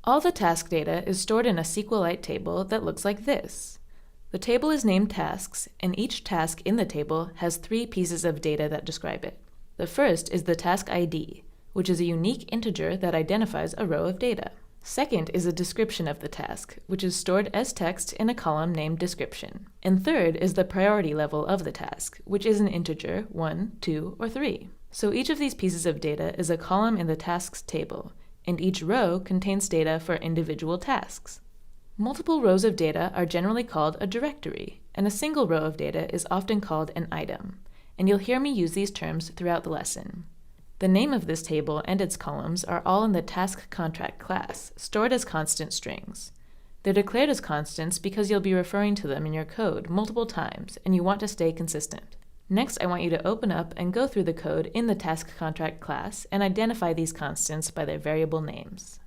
All the task data is stored in a SQLite table that looks like this. The table is named tasks, and each task in the table has 3 pieces of data that describe it. The first is the task ID, which is a unique integer that identifies a row of data. Second is a description of the task, which is stored as text in a column named description. And third is the priority level of the task, which is an integer 1, 2, or 3. So each of these pieces of data is a column in the tasks table, and each row contains data for individual tasks. Multiple rows of data are generally called a directory, and a single row of data is often called an item, and you'll hear me use these terms throughout the lesson. The name of this table and its columns are all in the task contract class, stored as constant strings. They're declared as constants because you'll be referring to them in your code multiple times, and you want to stay consistent. Next, I want you to open up and go through the code in the task contract class and identify these constants by their variable names.